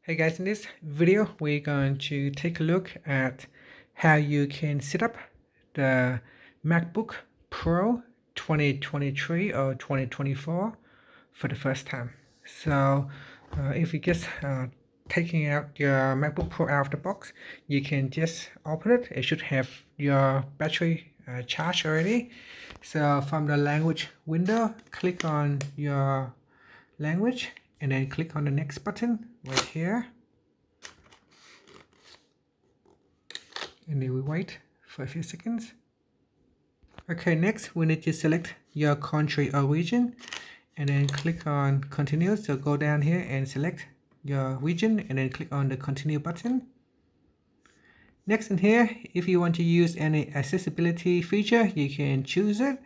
Hey guys, in this video we're going to take a look at how you can set up the MacBook Pro 2023 or 2024 for the first time. So if you just taking out your MacBook Pro out of the box, you can just open it. It should have your battery charged already. So from the language window, click on your language and then click on the next button right here, and then we wait for a few seconds. Okay, next we need to select your country or region and then click on continue. So go down here and select your region and then click on the continue button. Next in here, if you want to use any accessibility feature, you can choose it.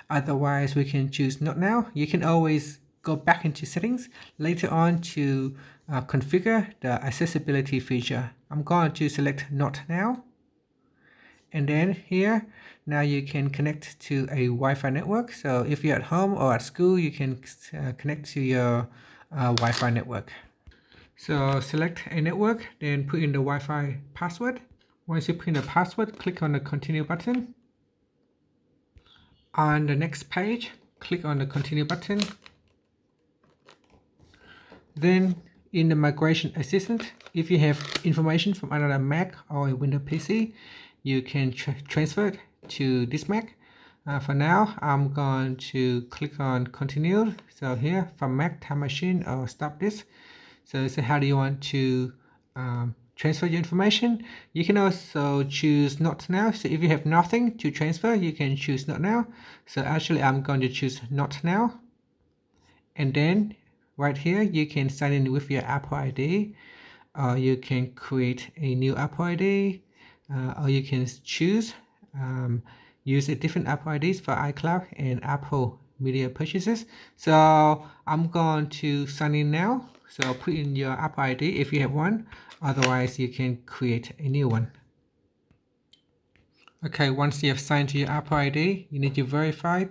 Otherwise we can choose not now. You can always go back into settings later on to configure the accessibility feature. I'm going to select not now. And then here, now you can connect to a Wi-Fi network. So if you're at home or at school, you can connect to your Wi-Fi network. So select a network, then put in the Wi-Fi password. Once you put in the password, click on the continue button. On the next page, click on the continue button. Then in the migration assistant, if you have information from another Mac or a Windows PC, you can transfer it to this Mac. For now, I'm going to click on continue. So here from Mac Time Machine, I'll stop this. So how do you want to transfer your information? You can also choose not now. So if you have nothing to transfer, you can choose not now. So actually I'm going to choose not now. And then right here, you can sign in with your Apple ID, or you can create a new Apple ID, or you can choose use a different Apple IDs for iCloud and Apple Media purchases. So I'm going to sign in now. So put in your Apple ID if you have one. Otherwise, you can create a new one. Okay, once you have signed to your Apple ID, you need to verify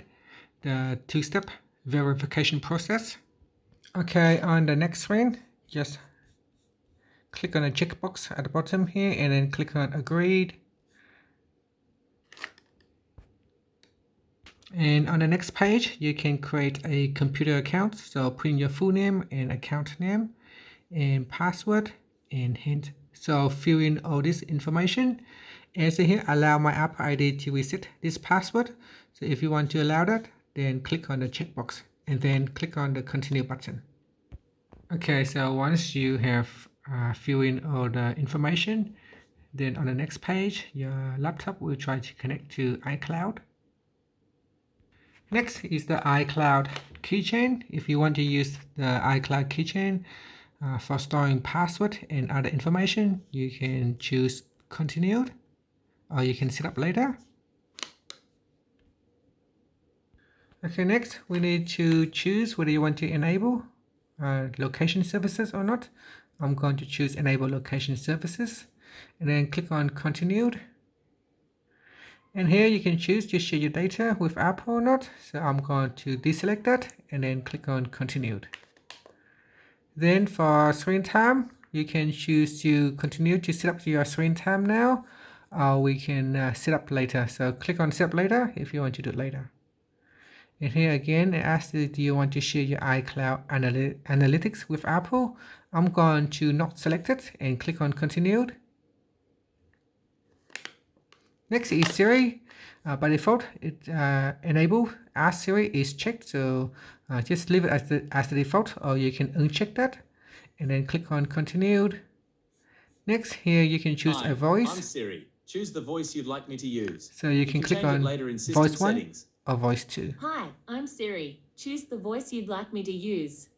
the two-step verification process. Okay, on the next screen, just click on the checkbox at the bottom here and then click on agreed. And on the next page, you can create a computer account. So put in your full name and account name and password and hint. So fill in all this information. And so here, allow my Apple ID to reset this password. So if you want to allow that, then click on the checkbox and then click on the continue button. Okay, so once you have filled in all the information, then on the next page, your laptop will try to connect to iCloud. Next is the iCloud keychain. If you want to use the iCloud keychain for storing password and other information, you can choose continued, or you can set up later. Okay, next we need to choose whether you want to enable location services or not. I'm going to choose enable location services and then click on continued. And here you can choose to share your data with Apple or not. So I'm going to deselect that and then click on continued. Then for screen time, you can choose to continue to set up your screen time now, or we can set up later. So click on set up later if you want to do it later. And here again, it asks you, do you want to share your iCloud analytics with Apple? I'm going to not select it and click on continued. Next is Siri. By default, it enable Ask Siri is checked, so just leave it as the default, or you can uncheck that and then click on continued. Next, here you can choose a voice. I'm Siri. Choose the voice you'd like me to use. So you can click on voice 1 or voice 2. Hi, I'm Siri. Choose the voice you'd like me to use.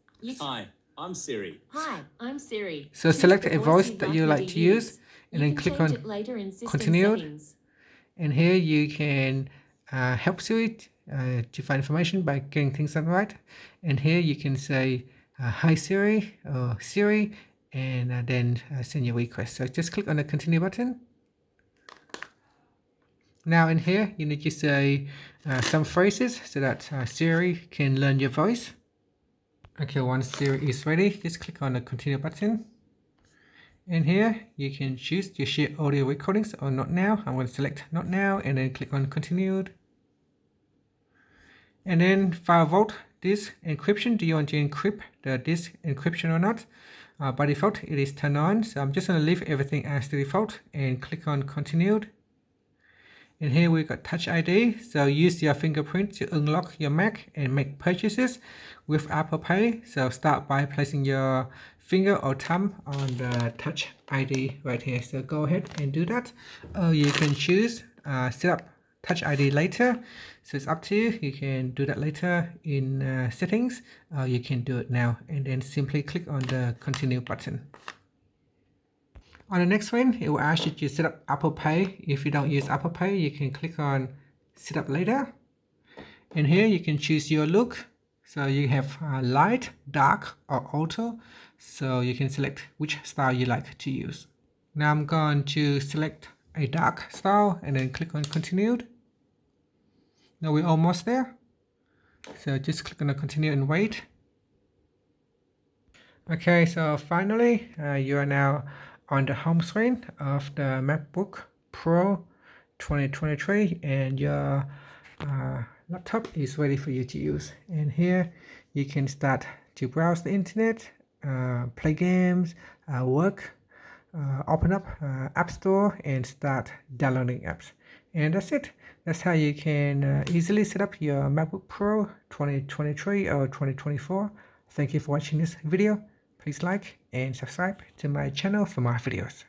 Hi, I'm Siri. Hi, I'm Siri. So select a voice that you like to use and then click on continued. And here you can help Siri to find information by getting things done right. And here you can say, hi Siri or Siri, and then send your request. So just click on the continue button. Now in here, you need to say some phrases so that Siri can learn your voice. Okay, once Siri is ready, just click on the continue button. And here you can choose to share audio recordings or not now. I'm going to select not now and then click on continued. And then file vault disk encryption. Do you want to encrypt the disk encryption or not? By default it is turned on, so I'm just going to leave everything as the default and click on continued. And here we've got Touch ID, so use your fingerprint to unlock your Mac and make purchases with Apple Pay. So start by placing your finger or thumb on the Touch ID right here. So go ahead and do that. You can choose set up Touch ID later. So it's up to you. You can do that later in settings. You can do it now and then simply click on the continue button. On the next screen, it will ask you to set up Apple Pay. If you don't use Apple Pay, you can click on set up later. And here you can choose your look. So you have light, dark, or auto. So you can select which style you like to use. Now I'm going to select a dark style and then click on continued. Now we're almost there. So just click on the continue and wait. Okay, so finally, you are now on the home screen of the MacBook Pro 2023 and your laptop is ready for you to use. And here you can start to browse the internet, play games, work, open up App Store and start downloading apps. And that's it. That's how you can easily set up your MacBook Pro 2023 or 2024. Thank you for watching this video. Please like and subscribe to my channel for more videos.